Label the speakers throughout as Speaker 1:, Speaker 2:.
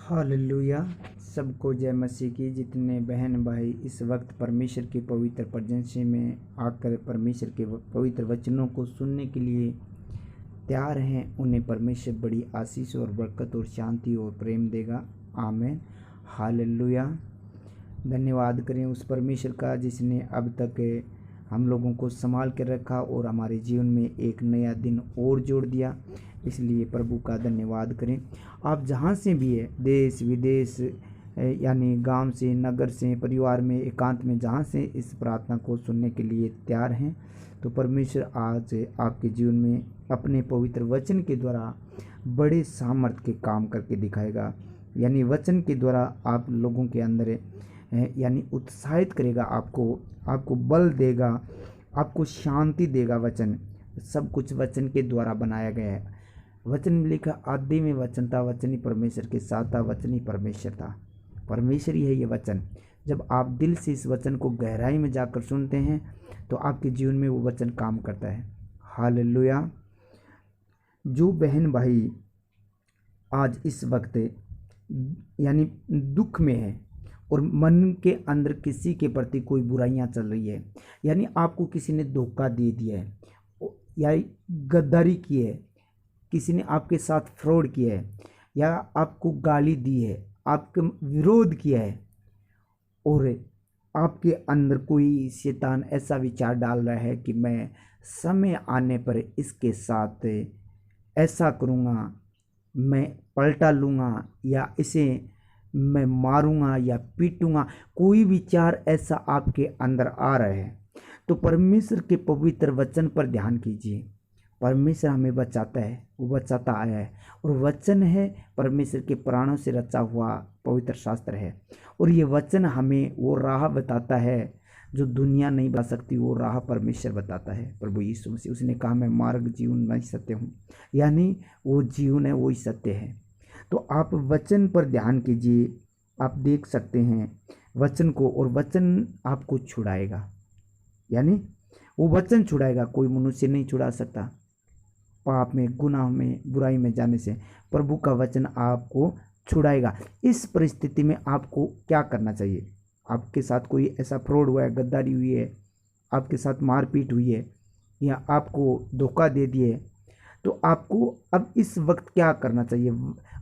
Speaker 1: Hallelujah. सबको जय मसीह की। जितने बहन भाई इस वक्त परमेश्वर के पवित्र प्रजंसी में आकर परमेश्वर के पवित्र वचनों को सुनने के लिए तैयार हैं, उन्हें परमेश्वर बड़ी आशीष और बरकत और शांति और प्रेम देगा। आमीन। हालेलुया। धन्यवाद करें उस परमेश्वर का जिसने अब तक हम लोगों को संभाल कर रखा और हमारे जीवन में एक नया दिन और जोड़ दिया। इसलिए प्रभु का धन्यवाद करें। आप जहाँ से भी है, देश विदेश यानी गांव से, नगर से, परिवार में, एकांत में, जहाँ से इस प्रार्थना को सुनने के लिए तैयार हैं, तो परमेश्वर आज आपके जीवन में अपने पवित्र वचन के द्वारा बड़े सामर्थ्य के काम करके दिखाएगा। यानी वचन के द्वारा आप लोगों के अंदर यानी उत्साहित करेगा, आपको बल देगा, आपको शांति देगा। वचन सब कुछ वचन के द्वारा बनाया गया है। वचन में लिखा, आदि में वचन था, वचन ही परमेश्वर के साथ था, वचन ही परमेश्वर था। परमेश्वर ही है ये वचन। जब आप दिल से इस वचन को गहराई में जाकर सुनते हैं तो आपके जीवन में वो वचन काम करता है। हालेलुया। जो बहन भाई आज इस वक्त यानी दुख में है और मन के अंदर किसी के प्रति कोई बुराइयां चल रही है, यानी आपको किसी ने धोखा दे दिया है या गद्दारी की है, किसी ने आपके साथ फ्रॉड किया है या आपको गाली दी है, आपका विरोध किया है और आपके अंदर कोई शैतान ऐसा विचार डाल रहा है कि मैं समय आने पर इसके साथ ऐसा करूँगा, मैं पलटा लूँगा या इसे मैं मारूँगा या पीटूँगा, कोई विचार ऐसा आपके अंदर आ रहा है, तो परमेश्वर के पवित्र वचन पर ध्यान कीजिए। परमेश्वर हमें बचाता है, वो बचाता आया है और वचन है परमेश्वर के प्राणों से रचा हुआ पवित्र शास्त्र है। और ये वचन हमें वो राह बताता है जो दुनिया नहीं बता सकती, वो राह परमेश्वर बताता है। प्रभु यीशु मसीह, उसने कहा मैं मार्ग, जीवन, मैं सत्य हूँ, यानी वो जीवन है, वो ही सत्य है। तो आप वचन पर ध्यान कीजिए, आप देख सकते हैं वचन को और वचन आपको छुड़ाएगा, यानी वो वचन छुड़ाएगा, कोई मनुष्य नहीं छुड़ा सकता। पाप में, गुनाह में, बुराई में जाने से प्रभु का वचन आपको छुड़ाएगा। इस परिस्थिति में आपको क्या करना चाहिए? आपके साथ कोई ऐसा फ्रॉड हुआ है, गद्दारी हुई है, आपके साथ मारपीट हुई है या आपको धोखा दे दिए, तो आपको अब इस वक्त क्या करना चाहिए?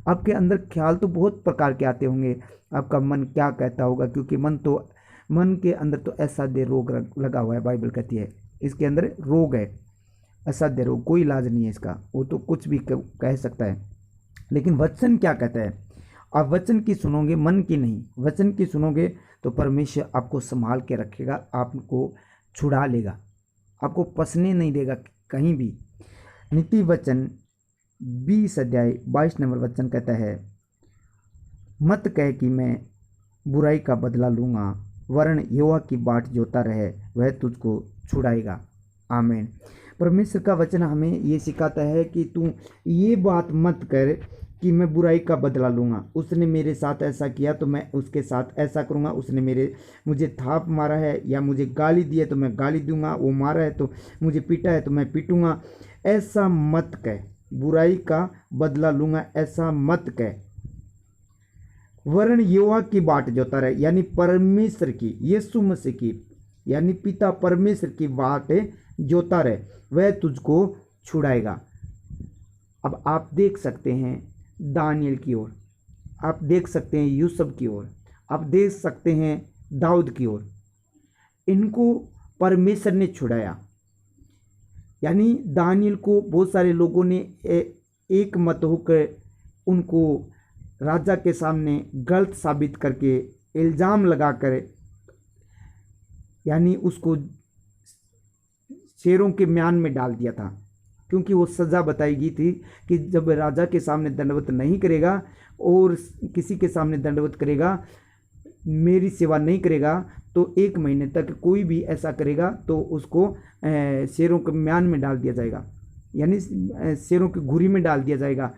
Speaker 1: आपके अंदर ख्याल तो बहुत प्रकार के आते होंगे, आपका मन क्या कहता होगा, क्योंकि मन के अंदर तो असाध्य रोग लगा हुआ है। बाइबल कहती है इसके अंदर रोग है, असाध्य रोग, कोई इलाज नहीं है इसका, वो तो कुछ भी कह सकता है। लेकिन वचन क्या कहता है? आप वचन की सुनोगे, मन की नहीं, वचन की सुनोगे तो परमेश्वर आपको संभाल के रखेगा, आपको छुड़ा लेगा, आपको पसने नहीं देगा कहीं भी। नीति वचन 20 अध्याय 22 नंबर वचन कहता है, मत कह कि मैं बुराई का बदला लूँगा, वरन यहोवा की बाट जोता रहे, वह तुझको छुड़ाएगा। आमीन। परमेश्वर का वचन हमें ये सिखाता है कि तू ये बात मत कर कि मैं बुराई का बदला लूँगा, उसने मेरे साथ ऐसा किया तो मैं उसके साथ ऐसा करूँगा, उसने मुझे थाप मारा है या मुझे गाली दी है तो मैं गाली दूंगा, वो मारा है तो मुझे पीटा है तो मैं पीटूँगा। ऐसा मत कह, बुराई का बदला लूँगा ऐसा मत कह, वरन यहोवा की बाट जोता रहे, यानी परमेश्वर की, यीशु मसीह की, यानी पिता परमेश्वर की बाट जोता रहे, वह तुझको छुड़ाएगा। अब आप देख सकते हैं दानियल की ओर, आप देख सकते हैं यूसुफ की ओर, आप देख सकते हैं दाऊद की ओर, इनको परमेश्वर ने छुड़ाया। यानी दानियल को बहुत सारे लोगों ने एक मत होकर उनको राजा के सामने गलत साबित करके इल्ज़ाम लगाकर, यानी उसको शेरों के म्यान में डाल दिया था, क्योंकि वो सज़ा बताई गई थी कि जब राजा के सामने दंडवत नहीं करेगा और किसी के सामने दंडवत करेगा, मेरी सेवा नहीं करेगा, तो 1 महीने तक कोई भी ऐसा करेगा तो उसको शेरों के म्यान में डाल दिया जाएगा, यानी शेरों की घुरी में डाल दिया जाएगा।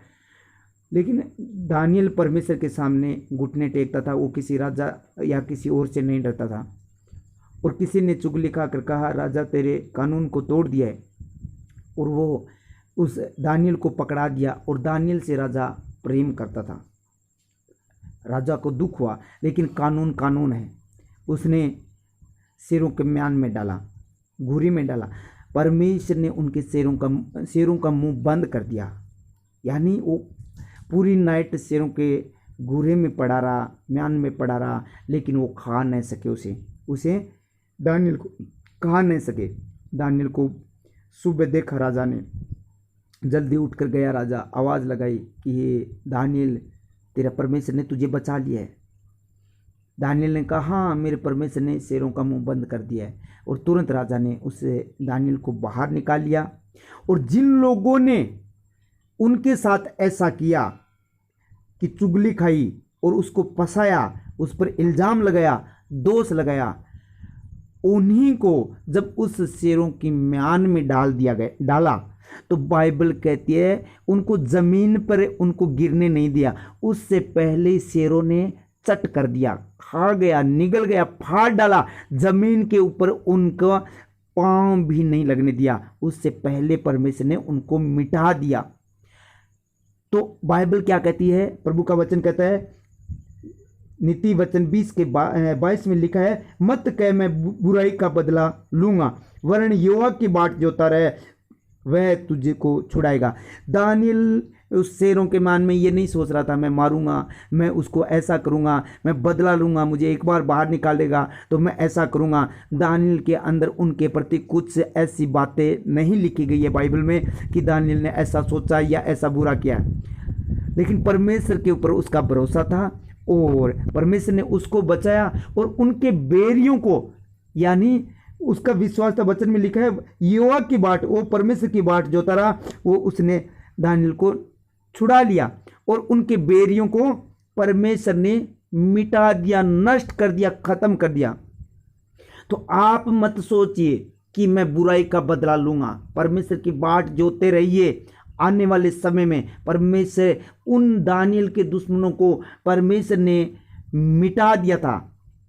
Speaker 1: लेकिन दानियल परमेश्वर के सामने घुटने टेकता था, वो किसी राजा या किसी और से नहीं डरता था। और किसी ने चुगली खाकर कहा, राजा तेरे कानून को तोड़ दिया है, और वो उस दानियल को पकड़ा दिया और दानियल से राजा प्रेम करता था। राजा को दुख हुआ, लेकिन कानून कानून है। उसने शेरों के म्यान में डाला, घूरी में डाला। परमेश्वर ने उनके शेरों का मुंह बंद कर दिया। यानी वो पूरी नाइट शेरों के घूरे में पड़ा रहा, म्यान में पड़ा रहा, लेकिन वो खा नहीं सके उसे दानियल को खा नहीं सके। दानियल को सुबह देखा राजा ने, जल्दी उठकर गया राजा, आवाज़ लगाई कि ये दानियल, तेरा परमेश्वर ने तुझे बचा लिया है। दानियल ने कहा, हाँ मेरे परमेश्वर ने शेरों का मुंह बंद कर दिया है। और तुरंत राजा ने उसे दानियल को बाहर निकाल लिया। और जिन लोगों ने उनके साथ ऐसा किया कि चुगली खाई और उसको फंसाया, उस पर इल्ज़ाम लगाया, दोष लगाया, उन्हीं को जब उस शेरों की म्यान में डाला तो बाइबल कहती है उनको ज़मीन पर उनको गिरने नहीं दिया, उससे पहले शेरों ने चट कर दिया, खा गया, निगल गया, फाड़ डाला, ज़मीन के ऊपर उनका पांव भी नहीं लगने दिया। उससे पहले परमेश्वर ने उनको मिटा दिया। तो बाइबल क्या कहती है? प्रभु का वचन कहता है, नीति वचन 20 के 22 में लिखा है, मत कह मैं बुराई का बदला लूंगा, वरन यहोवा की बाट जोता रहे, वह तुझे को छुड़ाएगा। दानियल उस शेरों के मान में ये नहीं सोच रहा था मैं मारूंगा, मैं उसको ऐसा करूंगा, मैं बदला लूंगा, मुझे एक बार बाहर निकालेगा तो मैं ऐसा करूंगा। दानियल के अंदर उनके प्रति कुछ ऐसी बातें नहीं लिखी गई है बाइबल में कि दानियल ने ऐसा सोचा या ऐसा बुरा किया, लेकिन परमेश्वर के ऊपर उसका भरोसा था और परमेश्वर ने उसको बचाया। और उनके बैरियों को, यानी उसका विश्वास था, वचन में लिखा है यहोवा की बाट, वो परमेश्वर की बाट जोता रहा, वो उसने दानियल को छुड़ा लिया। और उनके बैरियों को परमेश्वर ने मिटा दिया, नष्ट कर दिया, खत्म कर दिया। तो आप मत सोचिए कि मैं बुराई का बदला लूंगा, परमेश्वर की बाट जोते रहिए। आने वाले समय में परमेश्वर उन दानियल के दुश्मनों को परमेश्वर ने मिटा दिया था,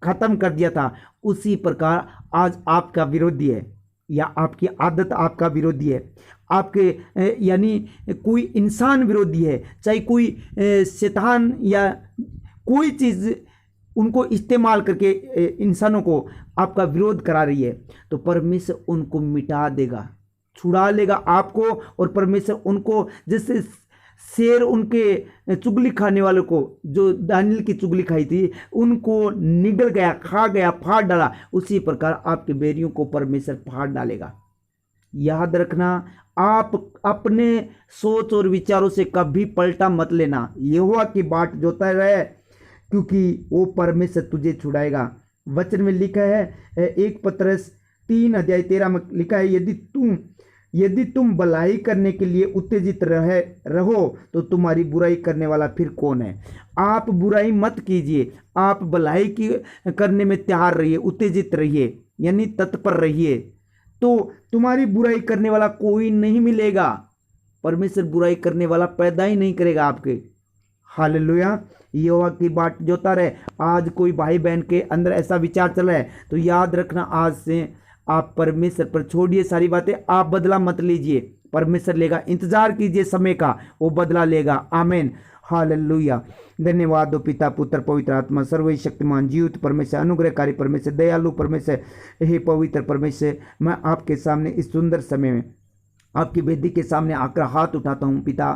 Speaker 1: खत्म कर दिया था। उसी प्रकार आज आपका विरोधी है या आपकी आदत आपका विरोधी है, आपके यानी कोई इंसान विरोधी है, चाहे कोई शैतान या कोई चीज़ उनको इस्तेमाल करके इंसानों को आपका विरोध करा रही है, तो परमेश्वर उनको मिटा देगा, छुड़ा लेगा आपको। और परमेश्वर उनको, जैसे शेर उनके चुगली खाने वालों को, जो दानियल की चुगली खाई थी, उनको निगल गया, खा गया, फाड़ डाला, उसी प्रकार आपके बैरियों को परमेश्वर फाड़ डालेगा। याद रखना, आप अपने सोच और विचारों से कभी पलटा मत लेना, यहोवा की बाट जोता रहे, क्योंकि वो परमेश्वर तुझे छुड़ाएगा। वचन में लिखा है 1 पतरस 3:13 में लिखा है, यदि तुम भलाई करने के लिए उत्तेजित रहो तो तुम्हारी बुराई करने वाला फिर कौन है? आप बुराई मत कीजिए, आप भलाई की करने में तैयार रहिए, उत्तेजित रहिए, यानी तत्पर रहिए, तो तुम्हारी बुराई करने वाला कोई नहीं मिलेगा। परमेश्वर बुराई करने वाला पैदा ही नहीं करेगा आपके। हालेलुया, यहोवा की बाट जोता रहे। आज कोई भाई बहन के अंदर ऐसा विचार चल रहा है तो याद रखना, आज से आप परमेश्वर पर छोड़िए सारी बातें, आप बदला मत लीजिए, परमेश्वर लेगा, इंतजार कीजिए समय का, वो बदला लेगा। आमीन, हालेलुया। धन्यवाद हो पिता, पुत्र, पवित्र आत्मा, सर्वशक्तिमान जीवित परमेश्वर, अनुग्रहकारी परमेश्वर, दयालु परमेश्वर। हे पवित्र परमेश्वर, मैं आपके सामने इस सुंदर समय में आपकी वेदी के सामने आकर हाथ उठाता हूँ पिता,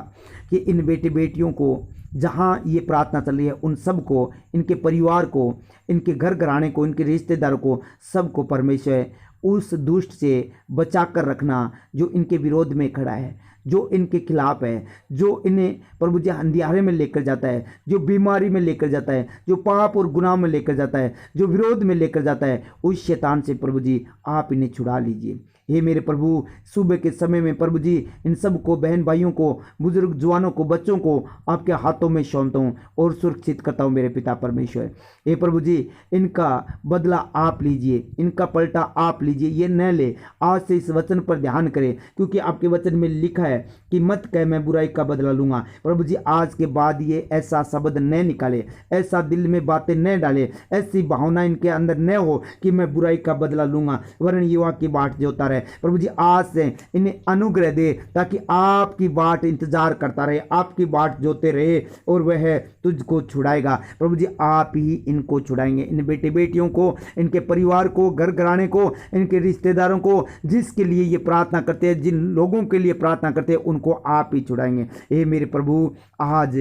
Speaker 1: कि इन बेटे बेटियों को, जहाँ ये प्रार्थना चल रही है, उन सब को, इनके परिवार को, इनके घर घराने को, इनके रिश्तेदारों को, सबको परमेश्वर उस दुष्ट से बचा कर रखना जो इनके विरोध में खड़ा है, जो इनके खिलाफ है, जो इन्हें प्रभु जी अंधियारे में लेकर जाता है, जो बीमारी में लेकर जाता है, जो पाप और गुनाह में लेकर जाता है, जो विरोध में लेकर जाता है, उस शैतान से प्रभु जी आप इन्हें छुड़ा लीजिए। हे मेरे प्रभु, सुबह के समय में प्रभु जी इन सब को, बहन भाइयों को, बुजुर्ग जवानों को, बच्चों को आपके हाथों में सौंपता हूँ और सुरक्षित करता हूँ मेरे पिता परमेश्वर। हे प्रभु जी, इनका बदला आप लीजिए, इनका पलटा आप लीजिए, ये न ले। आज से इस वचन पर ध्यान करें, क्योंकि आपके वचन में लिखा है कि मत कह मैं बुराई का बदला लूंगा। प्रभु जी आज के बाद ये ऐसा शब्द न निकाले, ऐसा दिल में बातें न डाले, ऐसी भावना इनके अंदर न हो कि मैं बुराई का बदला लूंगा वरन युवा की बाट जोता रहे। प्रभु जी आज से इन्हें अनुग्रह दे ताकि आपकी बाट इंतजार करता रहे, आपकी बाट जोते रहे और वह तुझको छुड़ाएगा। प्रभु जी आप ही इनको छुड़ाएंगे, इन बेटे बेटियों को, इनके परिवार को, घर घराने को, इनके रिश्तेदारों को, जिसके लिए ये प्रार्थना करते हैं, जिन लोगों के लिए प्रार्थना करते हैं उनको आप ही छुड़ाएंगे। हे मेरे प्रभु आज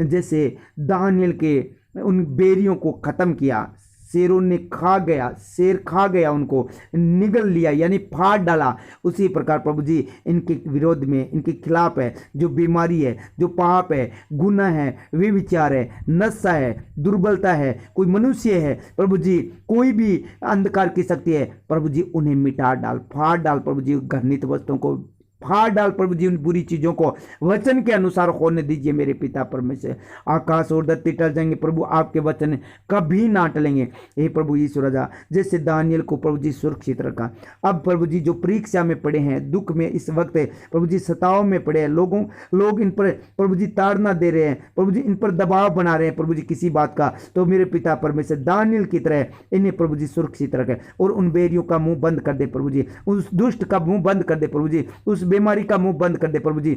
Speaker 1: जैसे दानियल के उन बेरियों को ख़त्म किया, शेरों ने खा गया, शेर खा गया, उनको निगल लिया यानी फाड़ डाला, उसी प्रकार प्रभु जी इनके विरोध में, इनके खिलाफ है जो बीमारी है, जो पाप है, गुनाह है, व्यभिचार है, नशा है, दुर्बलता है, कोई मनुष्य है प्रभु जी, कोई भी अंधकार की शक्ति है प्रभु जी उन्हें मिटा डाल, फाड़ डाल प्रभु जी, घृणित वस्तुओं को फाड़ डाल प्रभु जी, उन बुरी चीज़ों को वचन के अनुसार होने दीजिए मेरे पिता परमेश्वर। आकाश और धरती टल जाएंगे प्रभु, आपके वचन कभी ना टलेंगे। हे प्रभु यीशु राजा, जैसे दानियल को प्रभु जी सुरक्षित रखा, अब प्रभु जी जो परीक्षा में पड़े हैं, दुख में इस वक्त प्रभु जी सताव में पड़े हैं, लोग इन पर प्रभु जी ताड़ना दे रहे हैं, प्रभु जी इन पर दबाव बना रहे हैं प्रभु जी किसी बात का, तो मेरे पिता परमेश्वर दानियल की तरह इन्हें प्रभु जी सुरक्षित रखे और उन बेरियों का मुंह बंद कर दे प्रभु जी, उस दुष्ट का मुंह बंद कर दे प्रभु जी, उस बीमारी का मुंह बंद कर दे प्रभु जी।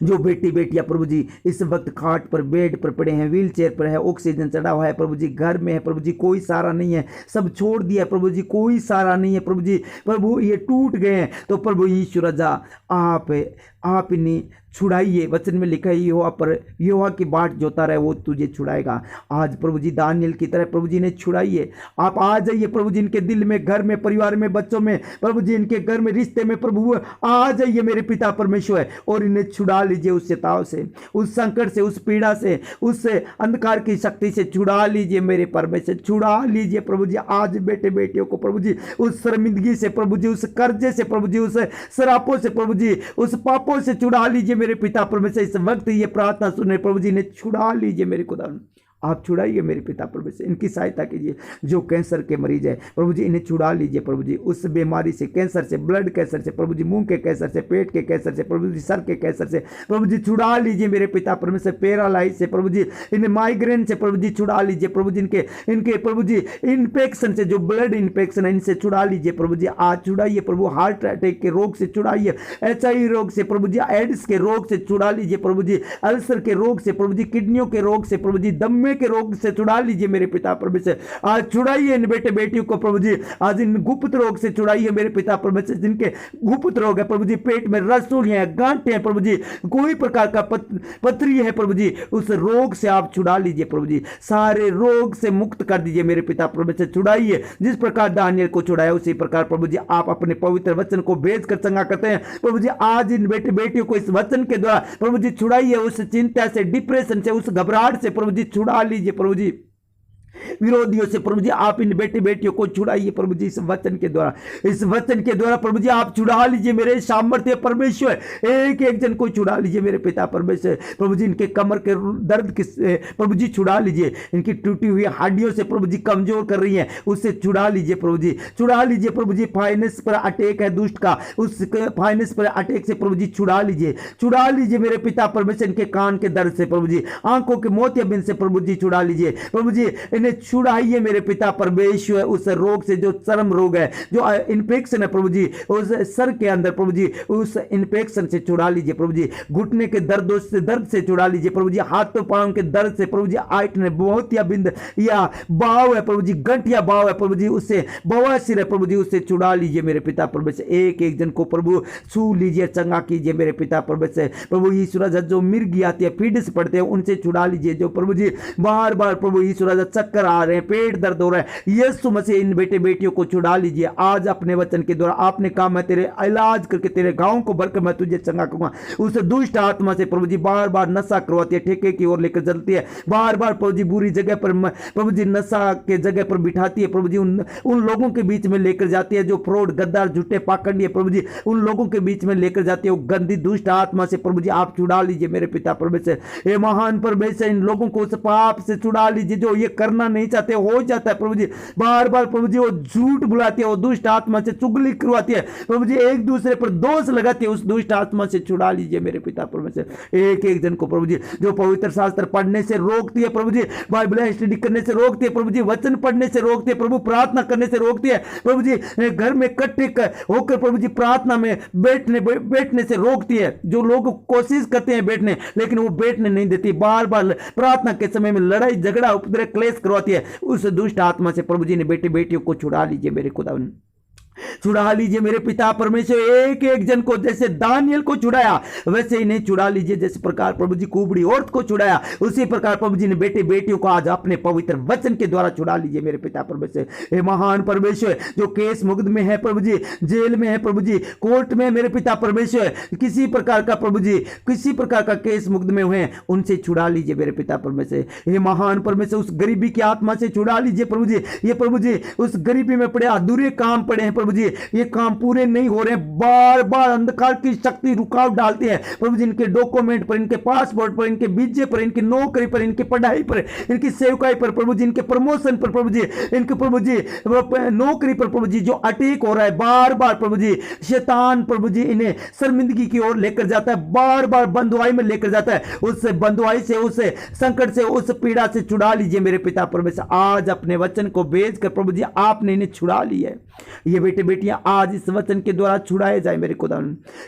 Speaker 1: जो बेटी बेटियां प्रभु जी इस वक्त खाट पर, बेड पर पड़े हैं, व्हील चेयर पर है, ऑक्सीजन चढ़ा हुआ है प्रभु जी, घर में है प्रभु जी, कोई सहारा नहीं है, सब छोड़ दिया है प्रभु जी, कोई सहारा नहीं है प्रभु जी, प्रभु ये टूट गए हैं, तो प्रभु यीशु राजा आप इन्हें छुड़ाइए। वचन में लिखा है यहोवा की बाट जोता रहे वो तुझे छुड़ाएगा। आज प्रभु जी दानियल की तरह प्रभु जी ने छुड़ाइए, आप आ जाइए प्रभु जी इनके दिल में, घर में, परिवार में, बच्चों में प्रभु जी, इनके घर में, रिश्ते में प्रभु आ जाइए मेरे पिता परमेश्वर और इन्हें छुड़ा लीजिए उस ताव से, उस संकट से, उस पीड़ा से, उस अंधकार की शक्ति से छुड़ा लीजिए मेरे परमेश्वर, छुड़ा लीजिए प्रभु जी आज बेटे बेटियों को प्रभु जी, उस शर्मिंदगी से प्रभु जी, उस कर्जे से प्रभु जी, उस शरापों से प्रभु जी, उस पापों से छुड़ा लीजिए मेरे पिता परमेश्वर। इस वक्त ये प्रार्थना सुने प्रभु जी ने छुड़ा लीजिए मेरे खुदा, आप छुड़ाइए मेरे पिता परमेश्वर, इनकी सहायता कीजिए। जो कैंसर के मरीज है प्रभु जी इन्हें छुड़ा लीजिए प्रभु जी, उस बीमारी से, कैंसर से, ब्लड कैंसर से प्रभु जी, मुंह के कैंसर से, पेट के कैंसर से प्रभु जी, सर के कैंसर से प्रभु जी छुड़ा लीजिए मेरे पिता परमेश्वर। पैरालाइज से प्रभु जी, इन्हें माइग्रेन से प्रभु जी छुड़ा लीजिए प्रभु जी, इनके प्रभु जी इन्फेक्शन से, जो ब्लड इन्फेक्शन है इनसे छुड़ा लीजिए प्रभु जी, आज छुड़ाइए प्रभु। हार्ट अटैक के रोग से छुड़ाइए, HIV रोग से प्रभु जी, एड्स के रोग से छुड़ा लीजिए प्रभु जी, अल्सर के रोग से प्रभु जी, किडनियों के रोग से प्रभु जी, दमे के रोग से छुड़ा लीजिए मेरे पिता परमेश्वर। आज छुड़ाइए इन बेटे बेटियों को प्रभु जी, आज इन गुप्त रोग से छुड़ाइए मेरे पिता परमेश्वर, जिनके गुप्त रोग है प्रभु जी, पेट में रसोलियां हैं, गांठें हैं प्रभु जी, कोई प्रकार का पथरी है प्रभु जी, उस रोग से आप छुड़ा लीजिए प्रभु जी, सारे रोग से मुक्त कर दीजिए मेरे पिता परमेश्वर। छुड़ाइए जिस प्रकार दानियल को छुड़ाया उसी प्रकार प्रभु जी आप अपने पवित्र वचन को भेज कर चंगा करते हैं प्रभु जी। आज इन बेटे बेटियों को इस वचन के द्वारा प्रभु जी छुड़ाइए, उस चिंता से, डिप्रेशन से, उस घबराहट से प्रभु जी छुड़ा लीजिए प्रभु जी, विरोधियों से प्रभु जी आप इन बेटे बेटियों को छुड़ाइए प्रभु जी, इस वचन के द्वारा, इस वचन के द्वारा प्रभु जी आप छुड़ा लीजिए मेरे सामर्थ्य परमेश्वर। एक एक जन को छुड़ा लीजिए मेरे पिता परमेश्वर प्रभु जी, इनके कमर के दर्द के प्रभु जी छुड़ा लीजिए, इनकी टूटी हुई हड्डियों से प्रभु जी कमजोर कर रही है उससे छुड़ा लीजिए प्रभु जी, छुड़ा लीजिए प्रभु जी। फाइनेंस पर अटैक है दुष्ट का, उस फाइनेंस पर अटैक से प्रभु जी छुड़ा लीजिए, छुड़ा लीजिए मेरे पिता परमेश्वर। इनके कान के दर्द से प्रभु जी, आंखों के मोतियाबिंद से प्रभु जी छुड़ा लीजिए प्रभु जी, इन्हें छुड़ाइए मेरे पिता परमेश्वर उस रोग से, जो चर्म रोग है, जो इन्फेक्शन है प्रभु जी, उस सर के अंदर प्रभु जी, उस इन्फेक्शन से छुड़ा लीजिए प्रभु जी, घुटने के दर्द से छुड़ा लीजिए प्रभु जी, हाथों पांव के दर्द से प्रभु जी, आयटने मोतियाबिंद या बाव है प्रभु जी, गंठिया बाव है प्रभु जी, उससे बवासीर है प्रभु जी, उससे छुड़ा लीजिए मेरे पिता परमेश्वर। एक एक जन को प्रभु छू लीजिए, चंगा कीजिए मेरे पिता परमेश्वर प्रभु यीशु राजा। जो मिर्गी आती है, फीड्स पड़ते हैं उनसे छुड़ा लीजिए, जो प्रभु जी बार बार प्रभु यीशु राजा चक्कर आ रहे हैं, पेट दर्द हो रहा है, यीशु मसीह इन बेटे बेटियों को छुड़ा लीजिए आज अपने वचन के द्वारा। आपने कहा मैं तेरे इलाज करके तेरे गांव को भरकर मैं तुझे चंगा करूंगा। उस दुष्ट आत्मा से प्रभु जी बार बार नशा करवाती है, ठेके की ओर लेकर चलती है, बार बार प्रभु जी बुरी जगह पर प्रभु जी नशा के जगह पर बिठाती है प्रभु जी, उन लोगों के बीच में लेकर जाती है जो फ्रॉड, गद्दार, झूठे, पाखंडी है प्रभु जी, उन लोगों के बीच में लेकर जाती है। वो गंदी दुष्ट आत्मा से प्रभु जी आप छुड़ा लीजिए मेरे पिता परमेश्वर। ये महान परमेश्वर इन लोगों को उस पाप से छुड़ा लीजिए जो ये करना करना नहीं चाहते, हो जाता है प्रभु जी। बार बार प्रभु जी वो झूठ बुलाती है, वो दुष्ट आत्मा से चुगली करवाती है प्रभु जी, एक दूसरे पर दोष लगाती है, उस दुष्ट आत्मा से छुड़ा लीजिए मेरे पिता परमेश्वर। एक एक जन को प्रभु जी जो पवित्र शास्त्र पढ़ने से रोकती है प्रभु जी, बाइबल स्टडी करने से रोकती है प्रभु जी, वचन पढ़ने से रोकती है प्रभु, प्रार्थना करने से रोकती है प्रभु जी, घर में इकट्ठे होकर प्रभु जी प्रार्थना में बैठने से रोकती है। जो लोग कोशिश करते हैं बैठने, लेकिन वो बैठने नहीं देती, बार बार प्रार्थना के समय में लड़ाई झगड़ा उपद्रव क्लेश करवाती है। उस दुष्ट आत्मा से प्रभु जी ने बेटे बेटियों को छुड़ा लीजिए मेरे खुदा, छुड़ा लीजिए मेरे पिता परमेश्वर। एक एक जन को जैसे दानियल को छुड़ाया वैसे ही नहीं छुड़ा लीजिए, जिस प्रकार प्रभु जी कुबड़ी औरत को छुड़ाया उसी प्रकार प्रभु जी ने बेटे बेटियों को आज अपने पवित्र वचन के द्वारा छुड़ा लीजिए मेरे पिता परमेश्वर। हे महान परमेश्वर, जो केस मुकदमे है प्रभु जी, जेल में है प्रभु जी, कोर्ट में मेरे पिता परमेश्वर, किसी प्रकार का प्रभु जी किसी प्रकार का केस मुकदमे हुए हैं उनसे छुड़ा लीजिए मेरे पिता परमेश्वर। हे महान परमेश्वर, उस गरीबी की आत्मा से छुड़ा लीजिए प्रभु जी। ये प्रभु जी उस गरीबी में पड़े अधूरे काम पड़े हैं प्रभु जी, ये काम पूरे नहीं हो रहे, बार बार अंधकार की शक्ति रुकावट डालती है प्रभु जी, इनके डॉक्यूमेंट पर, इनके पासपोर्ट पर, इनके वीजे पर, इनकी नौकरी पर, इनकी पढ़ाई पर, इनकी सेवकाई पर प्रभु जी, इनके प्रमोशन पर प्रभु जी, इनके प्रभु जी नौकरी पर प्रभु जी जो अटैक हो रहा है, बार बार प्रभु जी शैतान प्रभु जी इन्हें शर्मिंदगी की ओर लेकर जाता है, बार बार बंधुआई में लेकर जाता है। उस बंधुआई से, उस संकट से, उस पीड़ा से छुड़ा लीजिए मेरे पिता परमेश्वर। आज अपने वचन को भेजकर प्रभु जी आपने इन्हें छुड़ा लिया है। ये बेटे बेटियां आज इस वचन के द्वारा छुड़ाए जाए मेरे खुदा।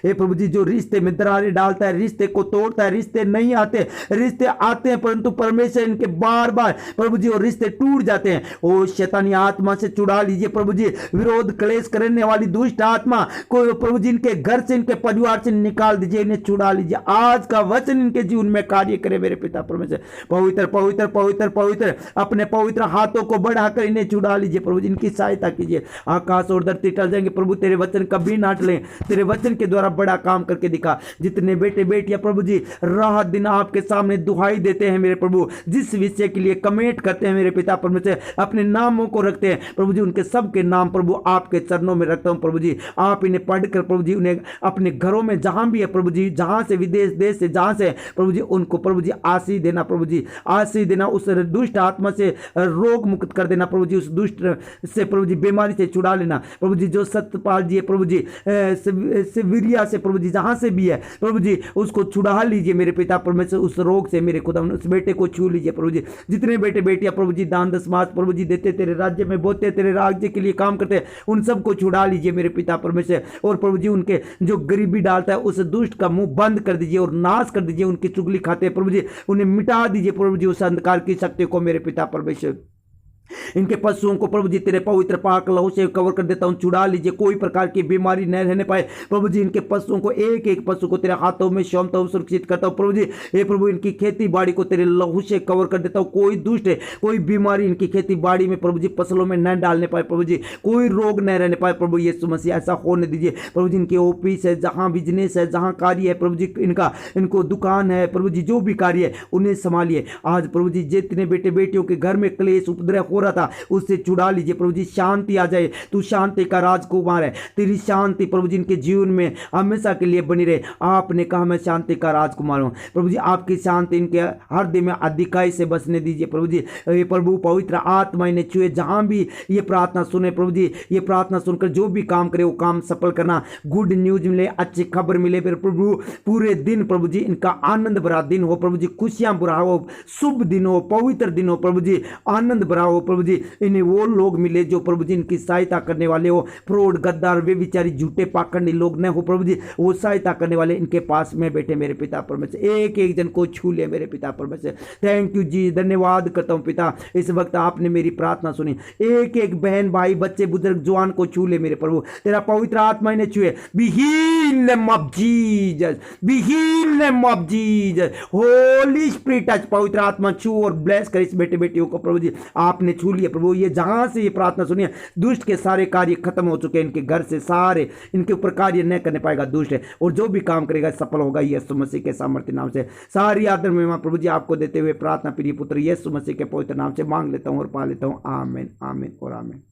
Speaker 1: हे प्रभु जी, जो रिश्ते में दरारें डालता है, रिश्ते को तोड़ता है, रिश्ते नहीं आते, रिश्ते आते हैं परंतु परमेश्वर इनके बार बार प्रभु जी वो रिश्ते टूट जाते हैं। ओ शैतानी आत्मा से छुड़ा लीजिए प्रभु जी, विरोध क्लेश करने वाली दुष्ट आत्मा को प्रभु जी इनके घर से, इनके परिवार से निकाल दीजिए, इन्हें छुड़ा लीजिए। आज का वचन इनके जीवन में कार्य करे मेरे पिता परमेश्वर। पवित्र पवित्र पवित्र पवित्र अपने पवित्र हाथों को बढ़ाकर इन्हें छुड़ा लीजिए प्रभु जी, इनकी सहायता कीजिए। आकाश और धरती टल जाएंगे प्रभु, तेरे वचन कभी ना टलें, तेरे वचन के द्वारा बड़ा काम करके दिखा। जितने बेटे बेटियां प्रभु जी रात दिन आपके सामने दुहाई देते हैं मेरे प्रभु, जिस विषय के लिए कमेंट करते हैं मेरे पिता परमेश्वर, अपने नामों को रखते हैं प्रभु जी, उनके सबके नाम प्रभु आपके चरणों में रखता हूं प्रभु जी। आप इन्हें पढ़कर प्रभु जी उन्हें अपने घरों में जहां भी है प्रभु जी, जहां से विदेश देश से जहां से प्रभु जी, उनको प्रभु जी आशीष देना प्रभु जी, आशीष देना। उस दुष्ट आत्मा से रोग मुक्त कर देना प्रभु जी, उस दुष्ट से प्रभु जी बीमारी से छुड़ा लेना प्रभु जी। जो सत्यपाल जी है प्रभु जी सिविरिया से प्रभु जी जहां से भी है प्रभु जी, उसको छुड़ा लीजिए मेरे पिता परमेश्वर, उस रोग से मेरे खुदा। उस बेटे को छू लीजिए प्रभु जी। जितने बेटे बेटियां प्रभु जी दान दशमास प्रभु जी देते, तेरे राज्य में बोते, तेरे राज्य के लिए काम करते, उन सबको छुड़ा लीजिए मेरे पिता परमेश्वर। और प्रभु जी उनके जो गरीबी डालता है उस दुष्ट का मुंह बंद कर दीजिए और नाश कर दीजिए, उनकी चुगली खाते प्रभु जी उन्हें मिटा दीजिए प्रभु जी, उस अंधकार की शक्ति को मेरे पिता परमेश्वर। इनके पशुओं को प्रभु जी तेरे पवित्र पाक लहू से कवर कर देता हूं, छुड़ा लीजिए, कोई प्रकार की बीमारी न रहने पाए प्रभु जी। इनके पशुओं को, एक एक पशु को तेरे हाथों में सौंपता हूं, सुरक्षित करता हूं प्रभु जी। हे प्रभु, इनकी खेती बाड़ी को तेरे लहू से कवर कर देता हूं, कोई दुष्ट कोई बीमारी इनकी खेती बाड़ी में प्रभु जी फसलों में न डालने पाए प्रभु जी, कोई रोग न रहने पाए प्रभु यीशु मसीह, ऐसा होने दीजिए प्रभु जी। इनके ऑफिस है, जहां बिजनेस है, जहां कार्य है प्रभु जी, इनको दुकान है प्रभु जी, जो भी कार्य है उन्हें संभालिए आज प्रभु जी। जितने बेटे बेटियों के घर में क्लेश उपद्रव हो रहा था उससे छुड़ा लीजिए प्रभु जी, शांति आ जाए। तू शांति का राजकुमार है, तेरी शांति प्रभु जी इनके जीवन में हमेशा के लिए बनी रहे। आपने कहा मैं शांति का राजकुमार हूं प्रभु जी, आपकी शांति इनके हृदय में अधिकाई से बसने दीजिए प्रभु जी। प्रभु पवित्र आत्मा इन्हें छुए, जहां भी ये प्रार्थना सुने प्रभु जी, ये प्रार्थना सुनकर जो भी काम करे वो काम सफल करना, गुड न्यूज मिले, अच्छी खबर मिले प्रभु। पूरे दिन प्रभु जी इनका आनंद भरा दिन हो प्रभु जी, खुशियां भरा हो, शुभ दिन हो, पवित्र दिन हो प्रभु जी, आनंद भरा हो प्रभु जी। इन्हें वो लोग मिले जो प्रभु जी इनकी सहायता करने वाले हो, फ्रॉड गद्दार वे बेचारी झूठे पाखंडी लोग न हो प्रभु जी, वो सहायता करने वाले इनके पास में बैठे मेरे पिता परमेश्वर। एक एक जन को छू ले मेरे पिता परमेश्वर। थैंक यू जी, धन्यवाद करता हूं पिता, इस वक्त आपने मेरी प्रार्थना सुनी। एक एक बहन भाई बच्चे बुजुर्ग जवान को छू ले मेरे प्रभु, तेरा पवित्र आत्मा इन्हें छुए। Be healed name of Jesus, be healed name of Jesus, Holi spirit touch, पवित्र आत्मा छू और ब्लेस कर इस बेटे बेटियों को प्रभु जी। आपने छू लिया प्रभु, ये जहां से ये प्रार्थना सुनिए दुष्ट के सारे कार्य खत्म हो चुके हैं, इनके घर से सारे इनके ऊपर कार्य न करने पाएगा दुष्ट है, और जो भी काम करेगा सफल होगा यीशु मसीह के सामर्थ्य नाम से। सारी आदर महिमा प्रभु जी आपको देते हुए प्रार्थना प्रिय पुत्र यीशु मसीह के पवित्र नाम से मांग लेता हूं और पा लेता हूं। आमीन आमीन और आमीन।